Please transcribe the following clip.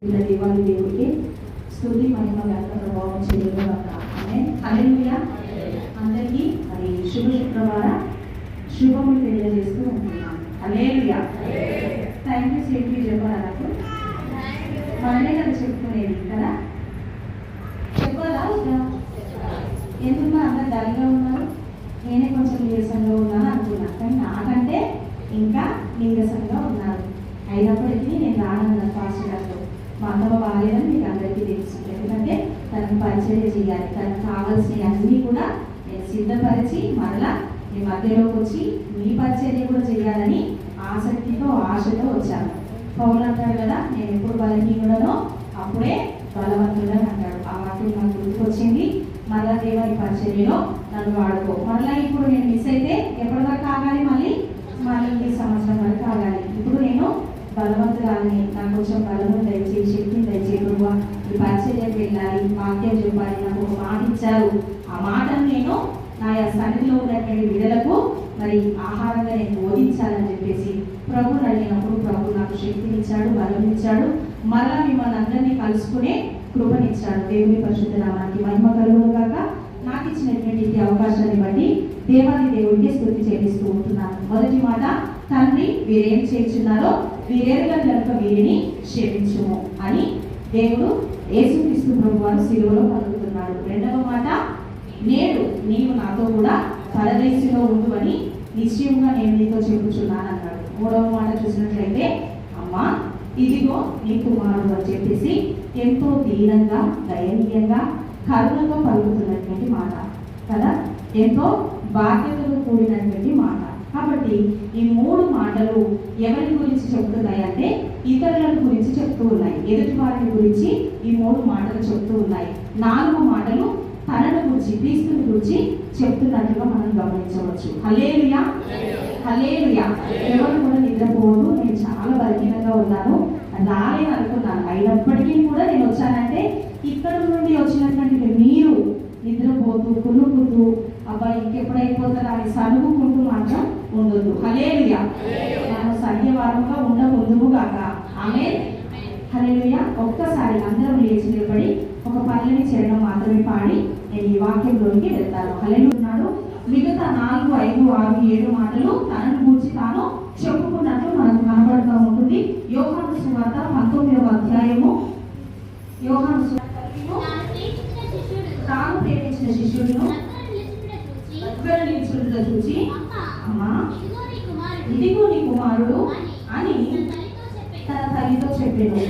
దేవాది దేవుడికి స్తుతి మహిమ ఘనత ప్రభావం చెల్లుగాక. ఆమేన్. హల్లెలూయా. అందరికీ మరి శుభ శుక్రవార శుభములు తెలియజేస్తూ ఉంటున్నాను. హల్లెలూయా. థ్యాంక్ యూ సేఫ్టీ చెప్పాలా నాకు మనమే కదా చెప్పుకునేది కదా, చెప్పాలా? ఎందుకు అందరు డల్గా ఉన్నారు? నేనే కొంచెం నీరసంగా ఉన్నాను అనుకున్నా, కానీ నాకంటే ఇంకా నీరసంగా ఉన్నారు. అయినప్పటికీ నేను రానన్న పాస్టర్తో మా అమ్మమ్మ బాగాలేదని మీకు అందరికీ తెలుసు. ఎందుకంటే తనకు పరిచర్య చేయాలి, తనకు కావాల్సినవి అన్నీ కూడా నేను సిద్ధపరిచి మరలా మీ మధ్యలోకి వచ్చి మీ పరిచర్య కూడా చేయాలని ఆసక్తితో ఆశతో వచ్చాను. పౌలు అంటాడు కదా, నేను ఎప్పుడు బలహీనుడనో అప్పుడే బలవంతుడని అంటాడు. ఆ వాక్యం నాకు గుర్తుకొచ్చింది. మరలా దేవుని పరిచర్యలో నన్ను వాడుకో. మరలా ఇప్పుడు నేను మిస్ అయితే ఎప్పటి వరకు ఆగాలి? మళ్ళీ ఈ సంవత్సరం వరకు ఆగాలి. ఇప్పుడు నేను బలవంతురాలని, నాకు కొంచెం బలము దయచేసి, శక్తిని దయచేసి, ఈ పరిచర్యకు వెళ్ళాలి, వాక్యం చెప్పాలి. నాకు ఒక మాట ఇచ్చారు. ఆ మాటను నేను నా సన్నిధిలో ఉన్నటువంటి బిడ్డలకు మరి ఆహారంగా నేను బోధించాలని చెప్పేసి ప్రభు అడిగినప్పుడు ప్రభు నాకు శక్తిని ఇచ్చాడు, బలం ఇచ్చాడు, మరలా మిమ్మల్ని అందరినీ కలుసుకునే కృపనిచ్చాడు. దేవుని పరిశుద్ధ నామానికి మహిమ కలుగును గాక. నాకు ఇచ్చినటువంటి అవకాశాన్ని బట్టి దేవాది దేవుడికి స్తుతి చెల్లిస్తూ ఉంటున్నాను. మొదటి మాట, తండ్రి వీరేం చేస్తున్నారో వీరేరుగా కనుక వీరిని క్షమించుము అని దేవుడు యేసుక్రీస్తు ప్రభు వారు సిలువలో పలుకుతున్నాడు. రెండవ మాట, నేడు నీవు నాతో కూడా పరదేశంలో ఉండు అని నిశ్చయంగా నేను నీతో చెప్పుచున్నాను అన్నాడు. మూడవ మాట చూసినట్లయితే, అమ్మా ఇదిగో నీ కుమారుడు అని చెప్పేసి ఎంతో దీనంగా దయనీయంగా కరుణతో పలుకుతున్నటువంటి మాట కదా, ఎంతో బాధ్యతలు కూడినటువంటి మాట. కాబట్టి ఈ మూడు మాటలు ఎవరి గురించి చెప్తున్నాయి అంటే ఇతరుల గురించి చెప్తూ ఉన్నాయి, ఎదుటి వారిని గురించి ఈ మూడు మాటలు చెప్తూ ఉన్నాయి. నాలుగు మాటలు తనను గురించి, క్రీస్తుని గురించి చెప్తున్నట్టుగా మనం గమనించవచ్చు. హల్లెలూయా, హల్లెలూయా. ఎవరు కూడా నిద్రపోవద్దు. నేను చాలా బలహీనంగా ఉన్నాను, రాలేని అనుకున్నాను. అయినప్పటికీ కూడా నేను వచ్చానంటే ఇక్కడ నుండి వచ్చినటువంటి మీరు నిద్రపోతూ కునుకుతూ అబ్బాయి ఇంకెప్పుడైపోతారా అని సనుగుకుంటూ మాత్రం ఉండొద్దు. హల్లెలూయా. మనం సత్యవారంగా ఉండముందుము గాక. ఆమేన్. హల్లెలూయా. ఒక్కసారి అందరం లేచి నిలబడి ఒక పల్లెని చరణం మాత్రమే పాడి నేను ఈ వాక్యంలోనికి వెళ్తాను. హల్లెలూయా. మిగతా 4, 5, 6, 7 మాటలు తనను గురించి తాను చెప్పుకున్నట్లు మనకు కనబడుతూ ఉంటుంది. యోహాను సువార్త 19వ అధ్యాయము. యోహాను సువార్త తాను ప్రేమించిన శిష్యుడును దగ్గర నిలుచుండగా చూచి, అమ్మా ఇదిగో నీ కుమారుడు అని తన తల్లితో చెప్పాడు.